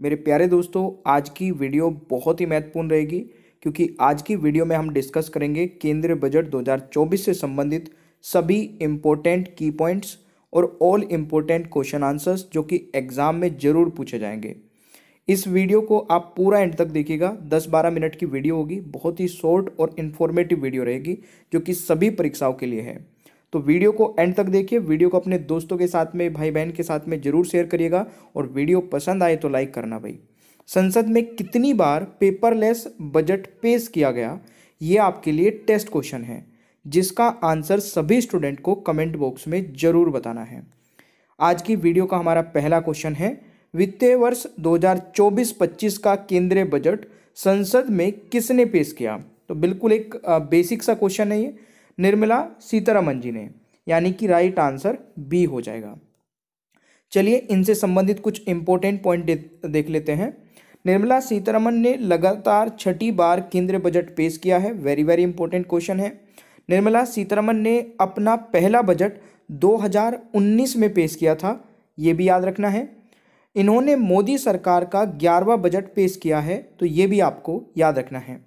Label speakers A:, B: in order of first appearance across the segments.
A: मेरे प्यारे दोस्तों, आज की वीडियो बहुत ही महत्वपूर्ण रहेगी क्योंकि आज की वीडियो में हम डिस्कस करेंगे केंद्रीय बजट 2024 से संबंधित सभी इम्पोर्टेंट की पॉइंट्स और ऑल इम्पोर्टेंट क्वेश्चन आंसर्स जो कि एग्जाम में जरूर पूछे जाएंगे। इस वीडियो को आप पूरा एंड तक देखिएगा। 10-12 मिनट की वीडियो होगी, बहुत ही शॉर्ट और इन्फॉर्मेटिव वीडियो रहेगी जो कि सभी परीक्षाओं के लिए है। तो वीडियो को एंड तक देखिए। वीडियो को अपने दोस्तों के साथ में, भाई बहन के साथ में जरूर शेयर करिएगा और वीडियो पसंद आए तो लाइक करना भाई। संसद में कितनी बार पेपरलेस बजट पेश किया गया, ये आपके लिए टेस्ट क्वेश्चन है जिसका आंसर सभी स्टूडेंट को कमेंट बॉक्स में जरूर बताना है। आज की वीडियो का हमारा पहला क्वेश्चन है, वित्तीय वर्ष 2024-25 का केंद्रीय बजट संसद में किसने पेश किया? तो बिल्कुल एक बेसिक सा क्वेश्चन है ये, निर्मला सीतारमन जी ने, यानी कि राइट आंसर बी हो जाएगा। चलिए इनसे संबंधित कुछ इंपॉर्टेंट पॉइंट देख लेते हैं। निर्मला सीतारमन ने लगातार छठी बार केंद्रीय बजट पेश किया है। वेरी वेरी इंपॉर्टेंट क्वेश्चन है। निर्मला सीतारमन ने अपना पहला बजट 2019 में पेश किया था, ये भी याद रखना है। इन्होंने मोदी सरकार का 11वां बजट पेश किया है, तो ये भी आपको याद रखना है।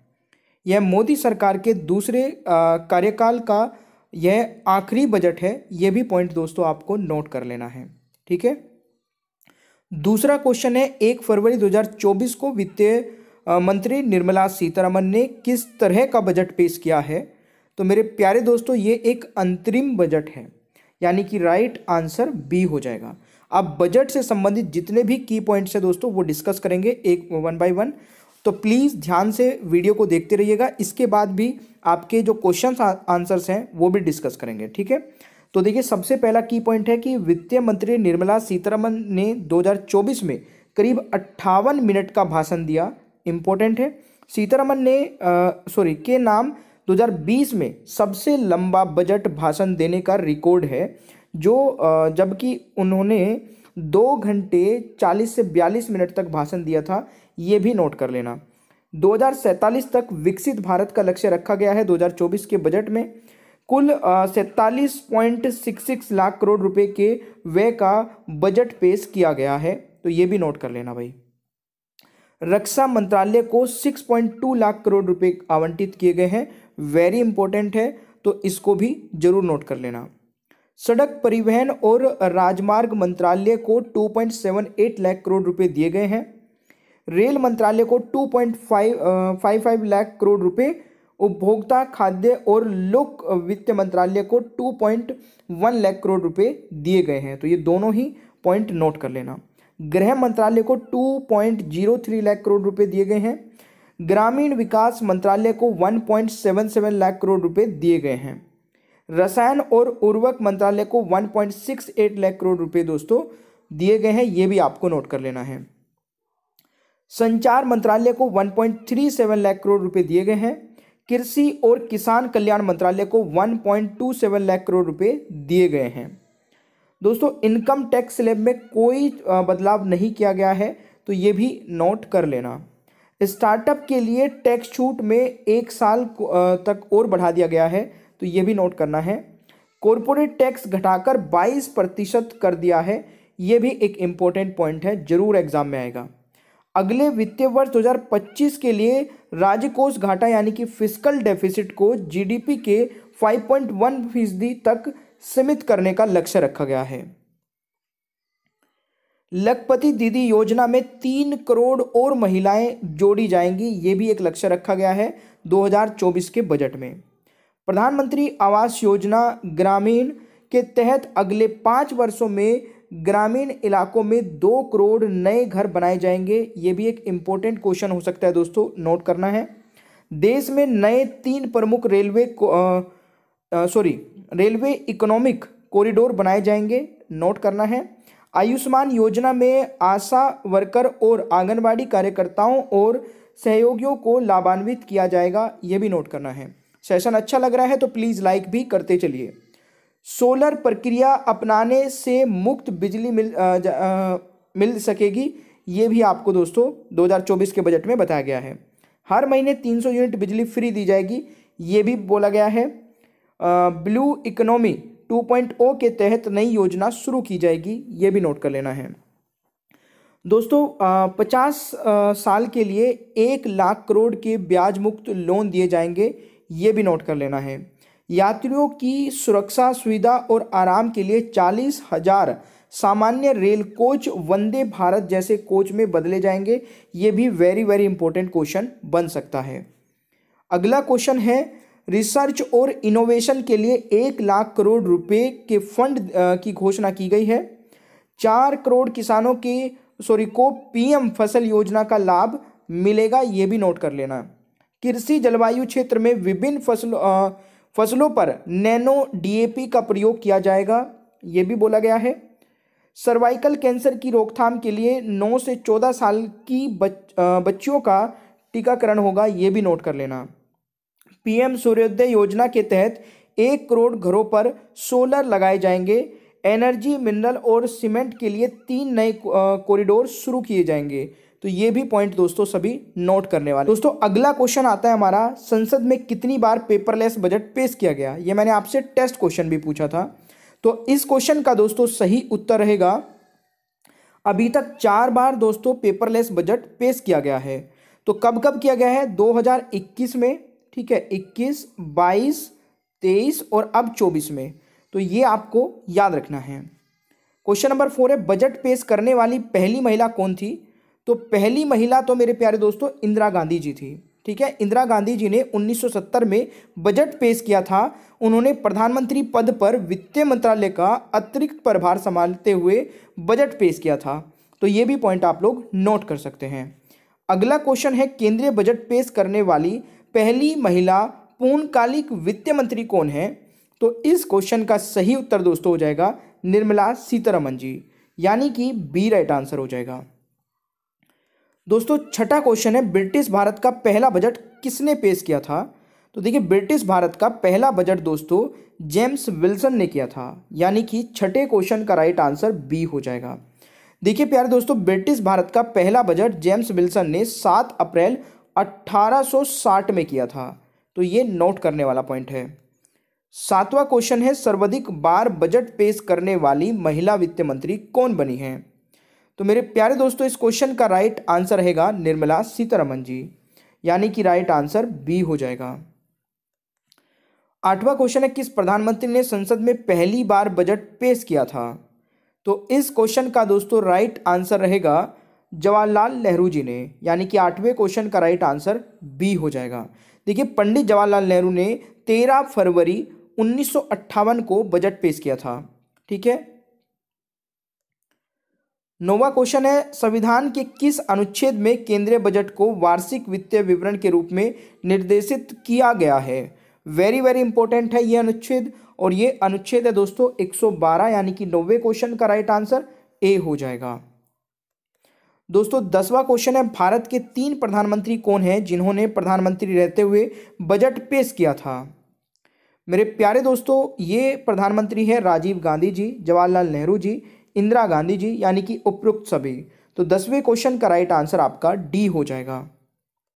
A: यह मोदी सरकार के दूसरे कार्यकाल का यह आखिरी बजट है, यह भी पॉइंट दोस्तों आपको नोट कर लेना है, ठीक है। दूसरा क्वेश्चन है, 1 फरवरी 2024 को वित्तीय मंत्री निर्मला सीतारमन ने किस तरह का बजट पेश किया है? तो मेरे प्यारे दोस्तों, ये एक अंतरिम बजट है, यानी कि राइट आंसर बी हो जाएगा। अब बजट से संबंधित जितने भी की पॉइंट्स हैं दोस्तों वो डिस्कस करेंगे एक वन बाय वन, तो प्लीज़ ध्यान से वीडियो को देखते रहिएगा। इसके बाद भी आपके जो क्वेश्चन आंसर्स हैं वो भी डिस्कस करेंगे, ठीक है। तो देखिए, सबसे पहला की पॉइंट है कि वित्त मंत्री निर्मला सीतारमन ने 2024 में करीब 58 मिनट का भाषण दिया। इंपॉर्टेंट है। सीतारमन ने के नाम 2020 में सबसे लंबा बजट भाषण देने का रिकॉर्ड है, जो जबकि उन्होंने 2 घंटे 40 से 42 मिनट तक भाषण दिया था, ये भी नोट कर लेना। 2047 तक विकसित भारत का लक्ष्य रखा गया है 2024 के बजट में। कुल 47.66 लाख करोड़ रुपए के व्यय का बजट पेश किया गया है, तो ये भी नोट कर लेना भाई। रक्षा मंत्रालय को 6.2 लाख करोड़ रुपए आवंटित किए गए हैं, वेरी इंपॉर्टेंट है, तो इसको भी जरूर नोट कर लेना। सड़क परिवहन और राजमार्ग मंत्रालय को 2.78 लाख करोड़ रुपए दिए गए हैं। रेल मंत्रालय को 2.55 लाख करोड़ रुपए, उपभोक्ता खाद्य और लोक वित्त मंत्रालय को 2.1 लाख करोड़ रुपए दिए गए हैं, तो ये दोनों ही पॉइंट नोट कर लेना। गृह मंत्रालय को 2.03 लाख करोड़ रुपए दिए गए हैं। ग्रामीण विकास मंत्रालय को 1.77 लाख करोड़ रुपए दिए गए हैं। रसायन और उर्वरक मंत्रालय को 1.68 लाख करोड़ रुपए दोस्तों दिए गए हैं, ये भी आपको नोट कर लेना है। संचार मंत्रालय को 1.37 लाख करोड़ रुपए दिए गए हैं। कृषि और किसान कल्याण मंत्रालय को 1.27 लाख करोड़ रुपए दिए गए हैं। दोस्तों, इनकम टैक्स स्लैब में कोई बदलाव नहीं किया गया है, तो ये भी नोट कर लेना। स्टार्टअप के लिए टैक्स छूट में 1 साल तक और बढ़ा दिया गया है, तो ये भी नोट करना है। कॉरपोरेट टैक्स घटाकर 22% कर दिया है, ये भी एक इम्पोर्टेंट पॉइंट है, जरूर एग्जाम में आएगा। अगले वित्तीय वर्ष 2025 के लिए राजकोष घाटा यानी कि फिस्कल डेफिसिट को जीडीपी के 5.1% तक सीमित करने का लक्ष्य रखा गया है। लखपति दीदी योजना में 3 करोड़ और महिलाएं जोड़ी जाएंगी, ये भी एक लक्ष्य रखा गया है 2024 के बजट में। प्रधानमंत्री आवास योजना ग्रामीण के तहत अगले 5 वर्षों में ग्रामीण इलाकों में 2 करोड़ नए घर बनाए जाएंगे, ये भी एक इम्पोर्टेंट क्वेश्चन हो सकता है दोस्तों, नोट करना है। देश में नए 3 प्रमुख रेलवे इकोनॉमिक कॉरिडोर बनाए जाएंगे, नोट करना है। आयुष्मान योजना में आशा वर्कर और आंगनबाड़ी कार्यकर्ताओं और सहयोगियों को लाभान्वित किया जाएगा, ये भी नोट करना है। सेशन अच्छा लग रहा है तो प्लीज़ लाइक भी करते चलिए। सोलर प्रक्रिया अपनाने से मुफ्त बिजली मिल सकेगी, ये भी आपको दोस्तों 2024 के बजट में बताया गया है। हर महीने 300 यूनिट बिजली फ्री दी जाएगी, ये भी बोला गया है। ब्लू इकोनॉमी 2.0 के तहत नई योजना शुरू की जाएगी, ये भी नोट कर लेना है। दोस्तों 50 साल के लिए 1 लाख करोड़ के ब्याज मुक्त लोन दिए जाएंगे, ये भी नोट कर लेना है। यात्रियों की सुरक्षा सुविधा और आराम के लिए 40,000 सामान्य रेल कोच वंदे भारत जैसे कोच में बदले जाएंगे, ये भी वेरी वेरी इंपॉर्टेंट क्वेश्चन बन सकता है। अगला क्वेश्चन है, रिसर्च और इनोवेशन के लिए 1 लाख करोड़ रुपए के फंड की घोषणा की गई है। 4 करोड़ किसानों को पीएम फसल योजना का लाभ मिलेगा, ये भी नोट कर लेना। कृषि जलवायु क्षेत्र में विभिन्न फसलों पर नैनो डीएपी का प्रयोग किया जाएगा, ये भी बोला गया है। सर्वाइकल कैंसर की रोकथाम के लिए 9 से 14 साल की बच्चियों का टीकाकरण होगा, ये भी नोट कर लेना। पीएम सूर्योदय योजना के तहत 1 करोड़ घरों पर सोलर लगाए जाएंगे। एनर्जी, मिनरल और सीमेंट के लिए 3 नए कॉरिडोर शुरू किए जाएंगे। तो ये भी पॉइंट दोस्तों सभी नोट करने वाले। दोस्तों अगला क्वेश्चन आता है हमारा, संसद में कितनी बार पेपरलेस बजट पेश किया गया। ये मैंने आपसे टेस्ट क्वेश्चन भी पूछा था। तो इस क्वेश्चन का दोस्तों सही उत्तर रहेगा, अभी तक 4 बार दोस्तों पेपरलेस बजट पेश किया गया है। तो कब कब किया गया है, 2021 में, ठीक है, 21, 22, 23 और अब 24 में। तो ये आपको याद रखना है। क्वेश्चन नंबर 4 है, बजट पेश करने वाली पहली महिला कौन थी। तो पहली महिला तो मेरे प्यारे दोस्तों इंदिरा गांधी जी थी, ठीक है। इंदिरा गांधी जी ने 1970 में बजट पेश किया था। उन्होंने प्रधानमंत्री पद पर वित्त मंत्रालय का अतिरिक्त प्रभार संभालते हुए बजट पेश किया था। तो ये भी पॉइंट आप लोग नोट कर सकते हैं। अगला क्वेश्चन है, केंद्रीय बजट पेश करने वाली पहली महिला पूर्णकालिक वित्त मंत्री कौन है। तो इस क्वेश्चन का सही उत्तर दोस्तों हो जाएगा निर्मला सीतारमण जी, यानी कि बी राइट आंसर हो जाएगा। दोस्तों छठा क्वेश्चन है, ब्रिटिश भारत का पहला बजट किसने पेश किया था। तो देखिए ब्रिटिश भारत का पहला बजट दोस्तों जेम्स विल्सन ने किया था, यानी कि छठे क्वेश्चन का राइट आंसर बी हो जाएगा। देखिए प्यारे दोस्तों, ब्रिटिश भारत का पहला बजट जेम्स विल्सन ने 7 अप्रैल 1860 में किया था। तो ये नोट करने वाला पॉइंट है। 7वां क्वेश्चन है, सर्वाधिक बार बजट पेश करने वाली महिला वित्त मंत्री कौन बनी है। तो मेरे प्यारे दोस्तों इस क्वेश्चन का राइट आंसर रहेगा निर्मला सीतारमण जी, यानी कि राइट आंसर बी हो जाएगा। 8वां क्वेश्चन है, किस प्रधानमंत्री ने संसद में पहली बार बजट पेश किया था। तो इस क्वेश्चन का दोस्तों राइट आंसर रहेगा जवाहरलाल नेहरू जी ने, यानी कि 8वें क्वेश्चन का राइट आंसर बी हो जाएगा। देखिए पंडित जवाहरलाल नेहरू ने 13 फरवरी 1958 को बजट पेश किया था, ठीक है। 9वां क्वेश्चन है, संविधान के किस अनुच्छेद में केंद्रीय बजट को वार्षिक वित्तीय विवरण के रूप में निर्देशित किया गया है। वेरी वेरी इंपॉर्टेंट है ये अनुच्छेद, और ये अनुच्छेद है दोस्तों 112, यानी कि 90वें क्वेश्चन का राइट आंसर ए हो जाएगा। दोस्तों 10वां क्वेश्चन है, भारत के 3 प्रधानमंत्री कौन हैं जिन्होंने प्रधानमंत्री रहते हुए बजट पेश किया था। मेरे प्यारे दोस्तों ये प्रधानमंत्री है राजीव गांधी जी, जवाहरलाल नेहरू जी, इंदिरा गांधी जी, यानी कि उपरोक्त सभी। तो 10वें क्वेश्चन का राइट आंसर आपका डी हो जाएगा।